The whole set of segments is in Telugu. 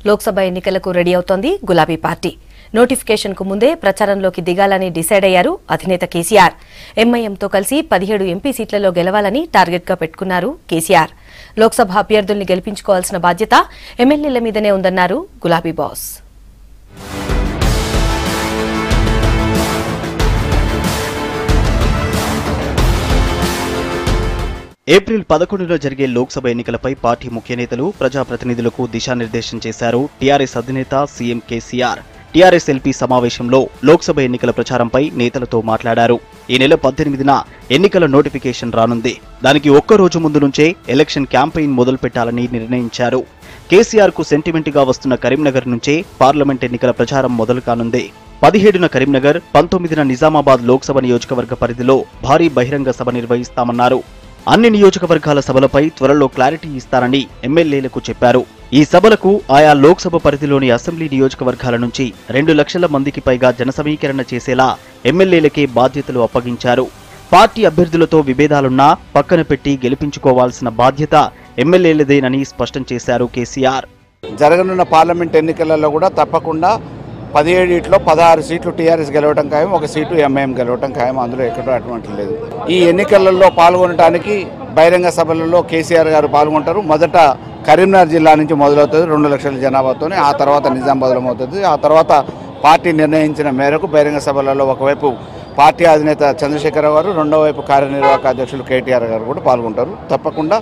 లోక్సభ ఎన్నికలకు రెడీ అవుతోంది గులాబీ పార్టీ. నోటిఫికేషన్ కు ముందే ప్రచారంలోకి దిగాలని డిసైడ్ అయ్యారు అధినేత కేసీఆర్. ఎంఐఎంతో కలిసి 17 ఎంపీ సీట్లలో గెలవాలని టార్గెట్ గా పెట్టుకున్నారు కేసీఆర్. లోక్సభ అభ్యర్థుల్ని గెలిపించుకోవాల్సిన బాధ్యత ఎమ్మెల్యేల మీదనే ఉందన్నారు గులాబీ బాస్. ఏప్రిల్ 11న జరిగే లోక్సభ ఎన్నికలపై పార్టీ ముఖ్య నేతలు ప్రజాప్రతినిధులకు దిశానిర్దేశం చేశారు టీఆర్ఎస్ అధినేత సీఎం కేసీఆర్. టీఆర్ఎస్ ఎల్పీ సమావేశంలో లోక్సభ ఎన్నికల ప్రచారంపై నేతలతో మాట్లాడారు. ఈ నెల 18న ఎన్నికల నోటిఫికేషన్ రానుంది. దానికి ఒక్కరోజు ముందు నుంచే ఎలక్షన్ క్యాంపెయిన్ మొదలుపెట్టాలని నిర్ణయించారు. కేసీఆర్ కు సెంటిమెంట్ గా వస్తున్న కరీంనగర్ నుంచే పార్లమెంట్ ఎన్నికల ప్రచారం మొదలు కానుంది. 17న కరీంనగర్, 19న నిజామాబాద్ లోక్సభ నియోజకవర్గ పరిధిలో భారీ బహిరంగ సభ నిర్వహిస్తామన్నారు. అన్ని నియోజకవర్గాల సభలపై త్వరలో క్లారిటీ ఇస్తారని ఎమ్మెల్యేలకు చెప్పారు. ఈ సభలకు ఆయా లోక్సభ పరిధిలోని అసెంబ్లీ నియోజకవర్గాల నుంచి 2 లక్షల మందికి పైగా జనసమీకరణ చేసేలా ఎమ్మెల్యేలకే బాధ్యతలు అప్పగించారు. పార్టీ అభ్యర్థులతో విభేదాలున్నా పక్కన పెట్టి గెలిపించుకోవాల్సిన బాధ్యత ఎమ్మెల్యేలదేనని స్పష్టం చేశారు కేసీఆర్. జరగనున్న పార్లమెంట్ ఎన్నికలలో కూడా తప్పకుండా 17 16 సీట్లు టీఆర్ఎస్ గెలవడం ఖాయం, 1 సీటు ఎంఐఎం గెలవడం ఖాయం. అందులో ఎక్కడో అటువంటి లేదు. ఈ ఎన్నికలలో పాల్గొనడానికి బహిరంగ సభలలో కేసీఆర్ గారు పాల్గొంటారు. మొదట కరీంనగర్ జిల్లా నుంచి మొదలవుతుంది 2 లక్షల జనాభాతోనే. ఆ తర్వాత నిజామాబాద్లో అవుతుంది. ఆ తర్వాత పార్టీ నిర్ణయించిన మేరకు బహిరంగ సభలలో ఒకవైపు పార్టీ అధినేత చంద్రశేఖర్ గారు, రెండో వైపు కార్యనిర్వాహక అధ్యక్షులు కేటీఆర్ గారు కూడా పాల్గొంటారు. తప్పకుండా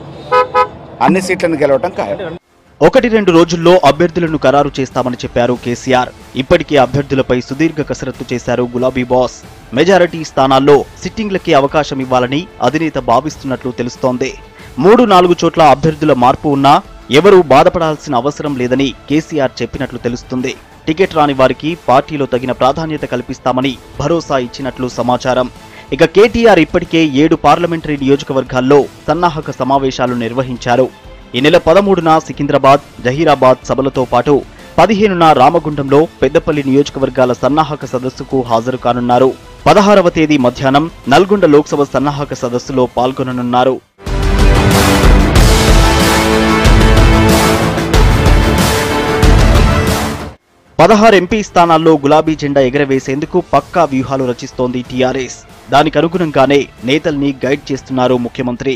అన్ని సీట్లను గెలవడం ఖాయం. 1-2 రోజుల్లో అభ్యర్థులను ఖరారు చేస్తామని చెప్పారు కేసీఆర్. ఇప్పటికే అభ్యర్థులపై సుదీర్ఘ కసరత్తు చేశారు గులాబీ బాస్. మెజారిటీ స్థానాల్లో సిట్టింగ్లకి అవకాశం ఇవ్వాలని అధినేత భావిస్తున్నట్లు తెలుస్తోంది. 3-4 చోట్ల అభ్యర్థుల మార్పు ఉన్నా ఎవరూ బాధపడాల్సిన అవసరం లేదని కేసీఆర్ చెప్పినట్లు తెలుస్తుంది. టికెట్ రాని వారికి పార్టీలో తగిన ప్రాధాన్యత కల్పిస్తామని భరోసా ఇచ్చినట్లు సమాచారం. ఇక కేటీఆర్ ఇప్పటికే 7 పార్లమెంటరీ నియోజకవర్గాల్లో సన్నాహక సమావేశాలు నిర్వహించారు. ఈ నెల 13న సికింద్రాబాద్, జహీరాబాద్ సభలతో పాటు 15న రామగుండంలో పెద్దపల్లి నియోజకవర్గాల సన్నాహక సదస్సుకు హాజరు కానున్నారు. 16వ తేదీ మధ్యాహ్నం నల్గొండ లోక్సభ సన్నాహక సదస్సులో పాల్గొననున్నారు. 16 ఎంపీ స్థానాల్లో గులాబీ జెండా ఎగరవేసేందుకు పక్కా వ్యూహాలు రచిస్తోంది టీఆర్ఎస్. దానికి అనుగుణంగానే నేతల్ని గైడ్ చేస్తున్నారు ముఖ్యమంత్రి.